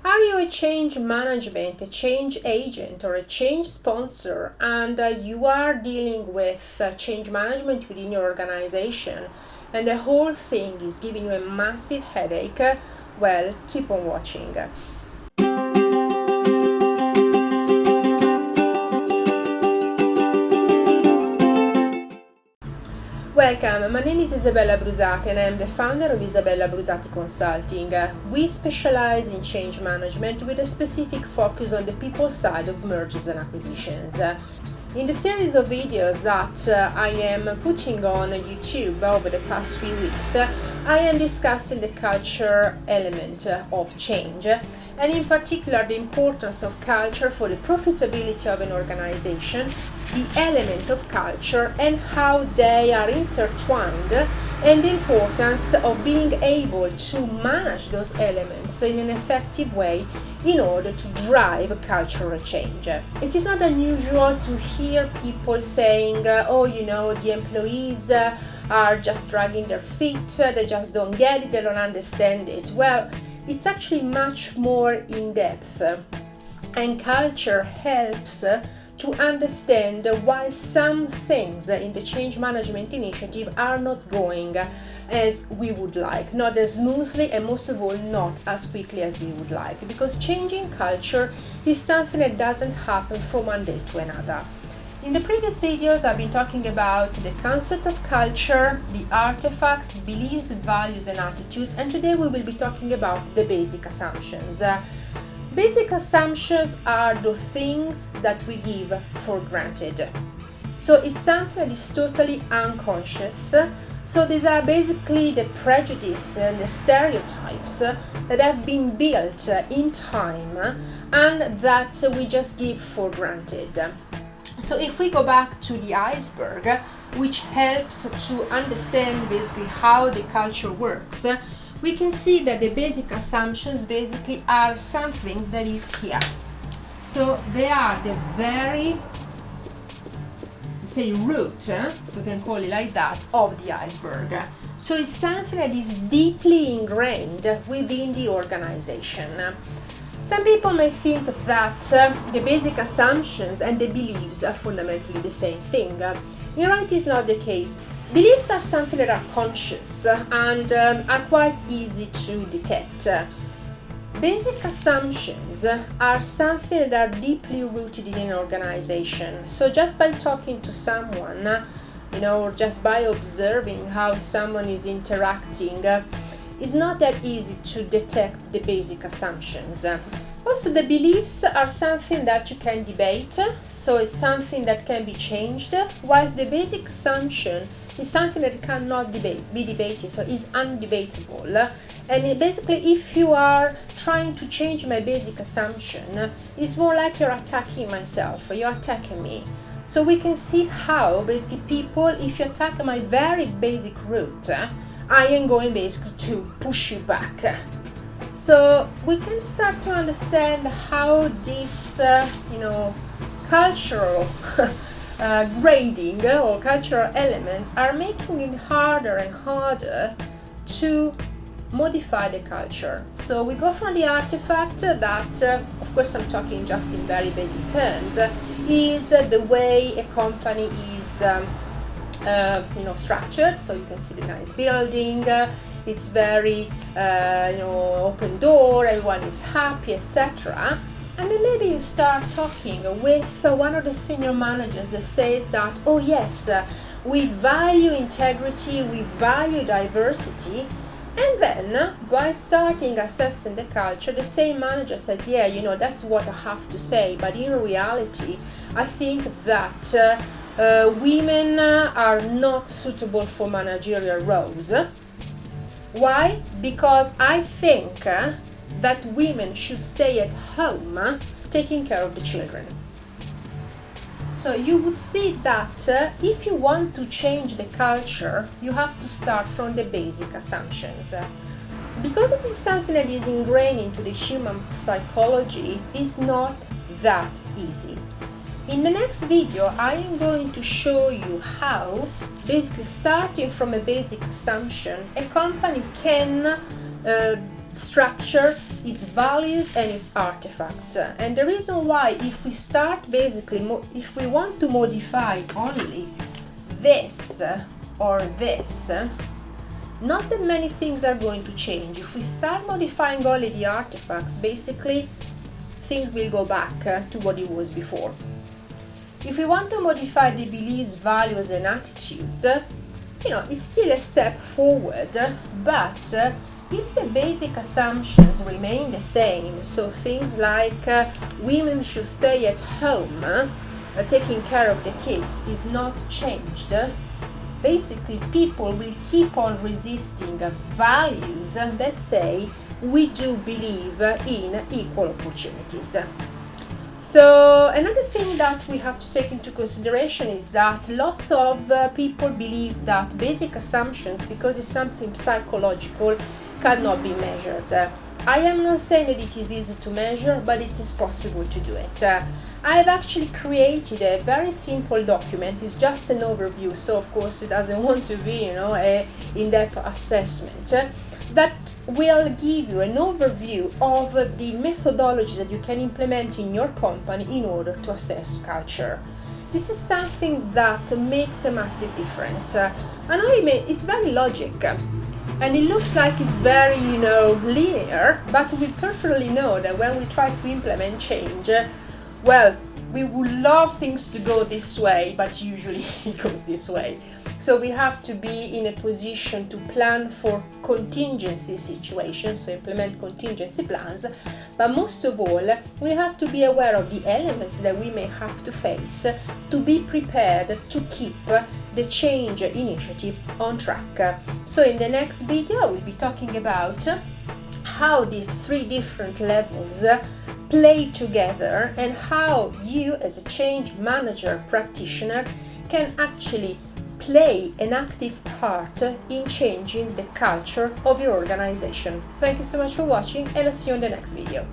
Are you a change management, a change agent, or a change sponsor, and you are dealing with change management within your organization, and the whole thing is giving you a massive headache? Well, keep on watching. Welcome, my name is Isabella Brusati and I am the founder of ISABELLA BRUSATI Consulting. We specialize in change management with a specific focus on the people side of mergers and acquisitions. In the series of videos that I am putting on YouTube over the past few weeks, I am discussing the culture element of change, and in particular the importance of culture for the profitability of an organization, the element of culture and how they are intertwined, and the importance of being able to manage those elements in an effective way in order to drive cultural change. It is not unusual to hear people saying, the employees are just dragging their feet, they just don't get it, they don't understand it. Well, it's actually much more in depth, and culture helps to understand why some things in the change management initiative are not going as we would like, not as smoothly, and most of all not as quickly as we would like, because changing culture is something that doesn't happen from one day to another. In the previous videos I've been talking about the concept of culture, the artifacts, beliefs, values and attitudes, and today we will be talking about the basic assumptions. Basic assumptions are the things that we give for granted. So it's something that is totally unconscious. So these are basically the prejudice and the stereotypes that have been built in time and that we just give for granted. So if we go back to the iceberg, which helps to understand basically how the culture works, we can see that the basic assumptions basically are something that is here. So they are the very, root, we can call it like that, of the iceberg. So it's something that is deeply ingrained within the organization. Some people may think that the basic assumptions and the beliefs are fundamentally the same thing. In reality, it's not the case. Beliefs are something that are conscious and are quite easy to detect. Basic assumptions are something that are deeply rooted in an organization. So just by talking to someone, or just by observing how someone is interacting, it's not that easy to detect the basic assumptions. Also, the beliefs are something that you can debate, so it's something that can be changed, whilst the basic assumption is something that cannot be debated, so it's undebatable. And basically, if you are trying to change my basic assumption, it's more like you're attacking myself, or you're attacking me. So we can see how basically people, if you attack my very basic root, I am going basically to push you back. So we can start to understand how this, cultural grading or cultural elements are making it harder and harder to modify the culture. So we go from the artifact that, of course I'm talking just in very basic terms, is the way a company is structured. So you can see the nice building, it's very open door, everyone is happy, etc. And then maybe you start talking with one of the senior managers that says that, oh yes, we value integrity, we value diversity. And then by starting assessing the culture, the same manager says, that's what I have to say, but in reality I think that women are not suitable for managerial roles. Why? Because I think that women should stay at home taking care of the children. So you would see that if you want to change the culture, you have to start from the basic assumptions. Because this is something that is ingrained into the human psychology, it's not that easy. In the next video, I am going to show you how, basically starting from a basic assumption, a company can structure its values and its artifacts. And the reason why, if we start basically, if we want to modify only this or this, not that many things are going to change. If we start modifying only the artifacts, basically things will go back to what it was before. If we want to modify the beliefs, values and attitudes, it's still a step forward, but if the basic assumptions remain the same, so things like women should stay at home, taking care of the kids is not changed, basically people will keep on resisting values that say we do believe in equal opportunities. So another thing that we have to take into consideration is that lots of people believe that basic assumptions, because it's something psychological, cannot be measured. I am not saying that it is easy to measure, but it is possible to do it. I have actually created a very simple document. It's just an overview, so of course it doesn't want to be, a in-depth assessment, that will give you an overview of the methodologies that you can implement in your company in order to assess culture. This is something that makes a massive difference. It's very logic. And it looks like it's very, linear, but we perfectly know that when we try to implement change, well, we would love things to go this way, but usually it goes this way. So we have to be in a position to plan for contingency situations, so implement contingency plans, but most of all, we have to be aware of the elements that we may have to face to be prepared to keep the change initiative on track. So in the next video, we'll be talking about how these three different levels play together and how you as a change manager practitioner can actually play an active part in changing the culture of your organization. Thank you so much for watching, and I'll see you in the next video.